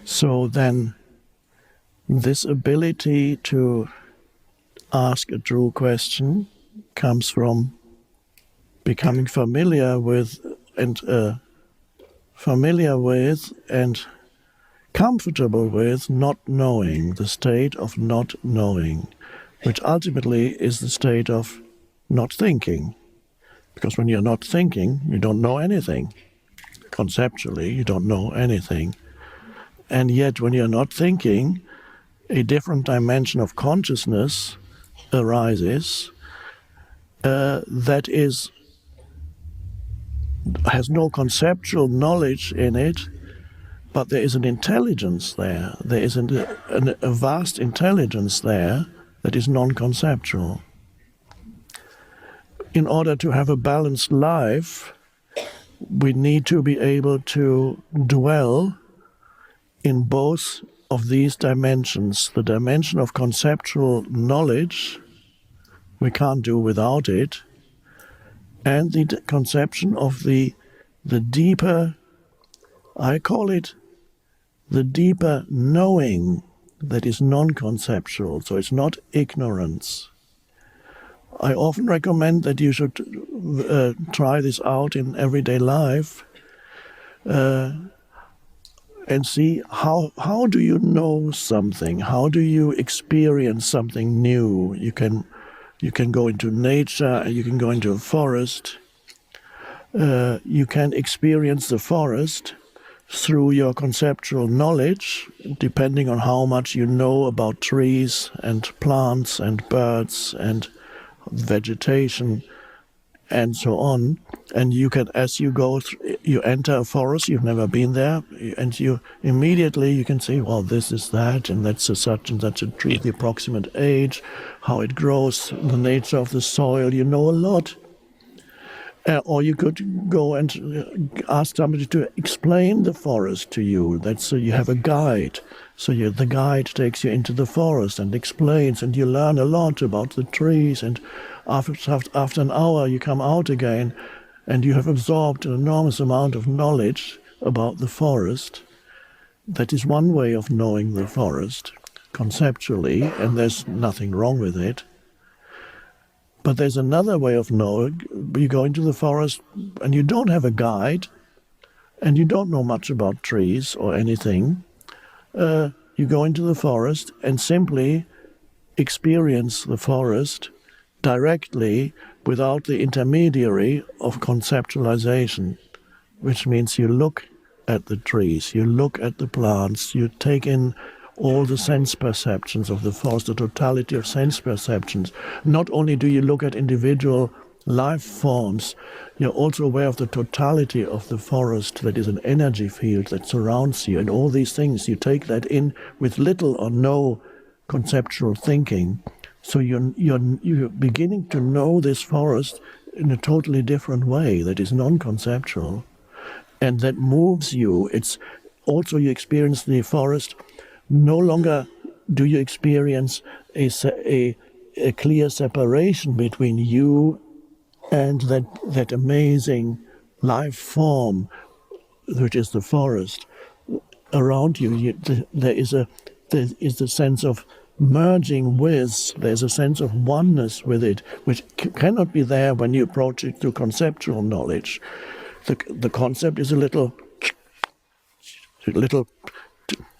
So then this ability to ask a true question comes from becoming familiar with and comfortable with not knowing, the state of not knowing, which ultimately is the state of not thinking. Because when you're not thinking, you don't know anything. Conceptually, you don't know anything. And yet, when you're not thinking, a different dimension of consciousness arises that has no conceptual knowledge in it, but there is an intelligence there. There is a vast intelligence there that is non-conceptual. In order to have a balanced life, we need to be able to dwell in both of these dimensions. The dimension of conceptual knowledge, we can't do without it, and the conception of the deeper, I call it the deeper knowing that is non-conceptual, so it's not ignorance. I often recommend that you should try this out in everyday life and see how do you know something? How do you experience something new? You can go into nature, you can go into a forest. You can experience the forest through your conceptual knowledge, depending on how much you know about trees and plants and birds and vegetation and so on. And you can, as you go through, you enter a forest, you've never been there, and you immediately you can say, well, this is that, and that's a such and such a tree, the approximate age, how it grows, the nature of the soil. You know a lot. Or you could go and ask somebody to explain the forest to you. That's so you have a guide. So the guide takes you into the forest and explains, and you learn a lot about the trees. And after an hour, you come out again, and you have absorbed an enormous amount of knowledge about the forest. That is one way of knowing the forest, conceptually, and there's nothing wrong with it. But there's another way of knowing. You go into the forest and you don't have a guide and you don't know much about trees or anything. You go into the forest and simply experience the forest directly without the intermediary of conceptualization, which means you look at the trees, you look at the plants, you take in all the sense perceptions of the forest, the totality of sense perceptions. Not only do you look at individual life forms, you're also aware of the totality of the forest that is an energy field that surrounds you, and all these things, you take that in with little or no conceptual thinking. So you're beginning to know this forest in a totally different way that is non-conceptual, and that moves you. It's also you experience the forest. No longer do you experience a clear separation between you and that amazing life form, which is the forest. Around you, there is the sense of merging with, there's a sense of oneness with it, which cannot be there when you approach it through conceptual knowledge. The concept is a little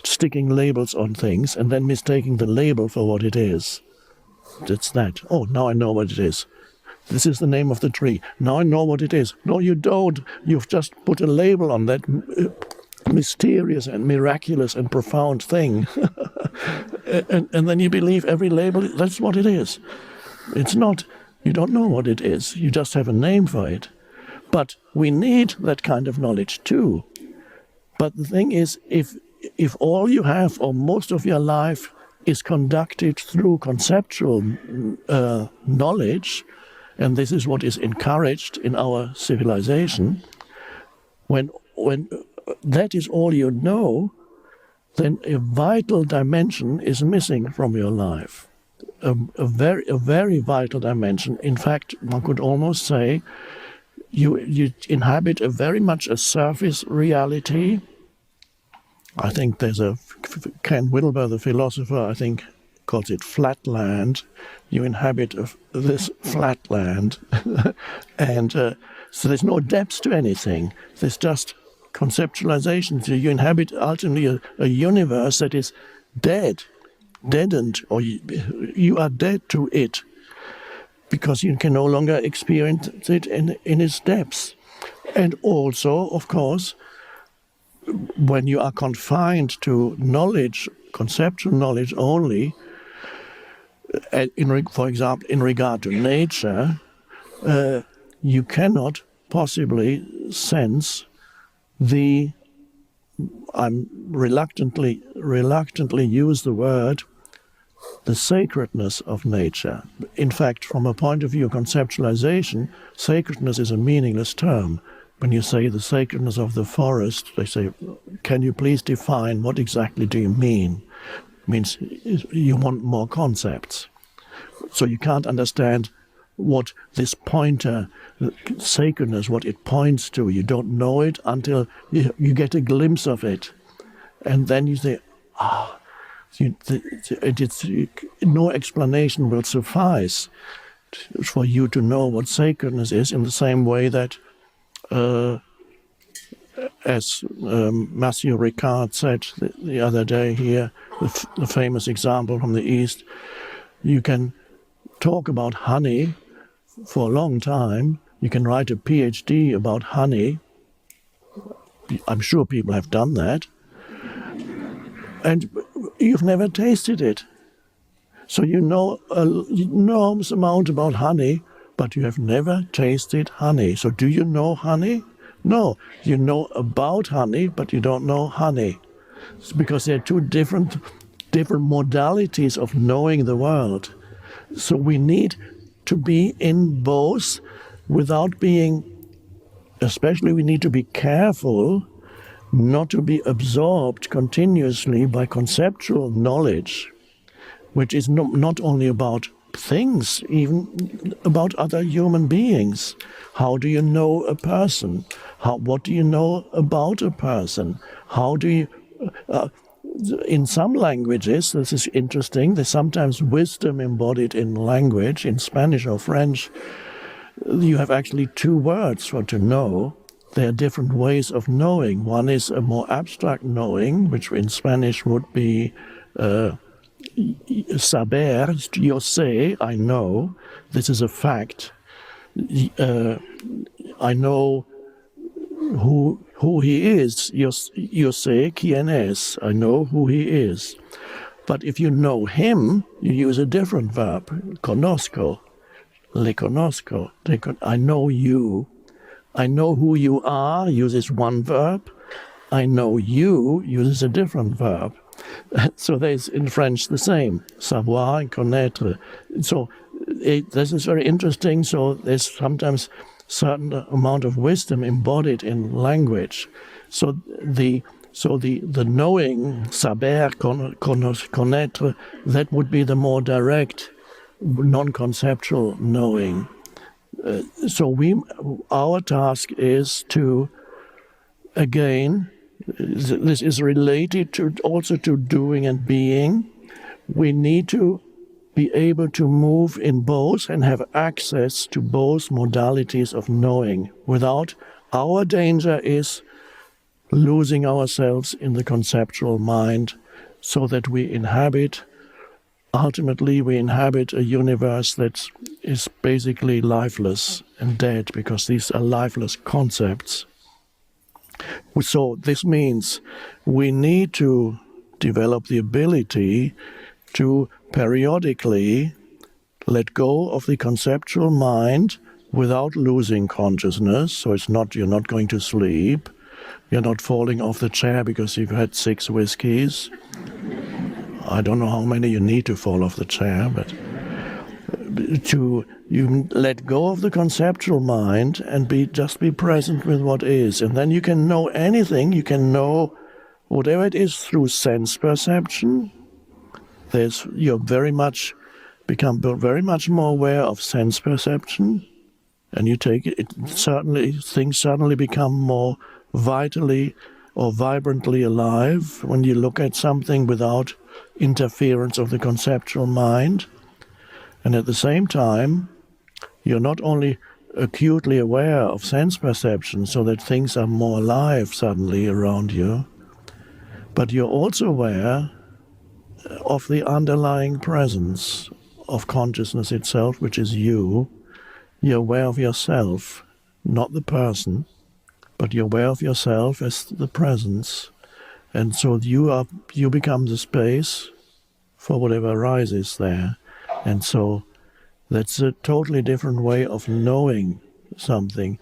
sticking labels on things and then mistaking the label for what it is. It's that. Oh, now I know what it is. This is the name of the tree. Now I know what it is. No, you don't. You've just put a label on that mysterious and miraculous and profound thing. and then you believe every label, that's what it is. It's not. You don't know what it is. You just have a name for it. But we need that kind of knowledge too. But the thing is, if all you have or most of your life is conducted through conceptual knowledge, and this is what is encouraged in our civilization, when that is all you know, then a vital dimension is missing from your life. A very vital dimension. In fact, one could almost say you inhabit very much a surface reality, I think there's Ken Wilber, the philosopher, I think calls it flatland. You inhabit this flatland, and so there's no depth to anything. There's just conceptualization. So you inhabit ultimately a universe that is deadened, or you are dead to it, because you can no longer experience it in its depths. And also, of course, when you are confined to knowledge, conceptual knowledge only, for example, in regard to nature, you cannot possibly sense I'm reluctantly use the word, the sacredness of nature. In fact, from a point of view of conceptualization, sacredness is a meaningless term. When you say the sacredness of the forest, they say, can you please define what exactly do you mean? It means you want more concepts. So you can't understand what this pointer, sacredness, what it points to. You don't know it until you get a glimpse of it. And then you say, no explanation will suffice for you to know what sacredness is, in the same way that, as Matthew Ricard said the other day here, the famous example from the East, you can talk about honey for a long time. You can write a PhD about honey. I'm sure people have done that. And you've never tasted it. So you know an enormous amount about honey, but you have never tasted honey. So do you know honey? No. You know about honey, but you don't know honey. It's because they're two different modalities of knowing the world. So we need to be in both without being, especially we need to be careful not to be absorbed continuously by conceptual knowledge, which is not only about things, even about other human beings. How do you know a person? What do you know about a person? How do you... in some languages, this is interesting, there's sometimes wisdom embodied in language. In Spanish or French, you have actually two words for to know. There are different ways of knowing. One is a more abstract knowing, which in Spanish would be saber, yo sé, I know. This is a fact. I know who he is. Yo sé quién es. I know who he is. But if you know him, you use a different verb. Conozco. Le conozco. I know you. I know who you are uses one verb. I know you uses a different verb. So there's in French the same, savoir and connaître. So this is very interesting. So there's sometimes certain amount of wisdom embodied in language. So the knowing, saber, connaître, that would be the more direct, non-conceptual knowing. So our task is to, again, this is related also to doing and being. We need to be able to move in both and have access to both modalities of knowing. Without, our danger is losing ourselves in the conceptual mind, so that ultimately we inhabit a universe that is basically lifeless and dead, because these are lifeless concepts. So this means we need to develop the ability to periodically let go of the conceptual mind without losing consciousness. So you're not going to sleep. You're not falling off the chair because you've had 6 whiskeys. I don't know how many you need to fall off the chair, but you let go of the conceptual mind and just be present with what is. And then you can know anything. You can know whatever it is through sense perception. You become very much more aware of sense perception, and you take it. Things suddenly become more vitally or vibrantly alive when you look at something without interference of the conceptual mind. And at the same time, you're not only acutely aware of sense perception so that things are more alive suddenly around you, but you're also aware of the underlying presence of consciousness itself, which is you. You're aware of yourself, not the person, but you're aware of yourself as the presence. And so you become the space for whatever arises there. And so that's a totally different way of knowing something.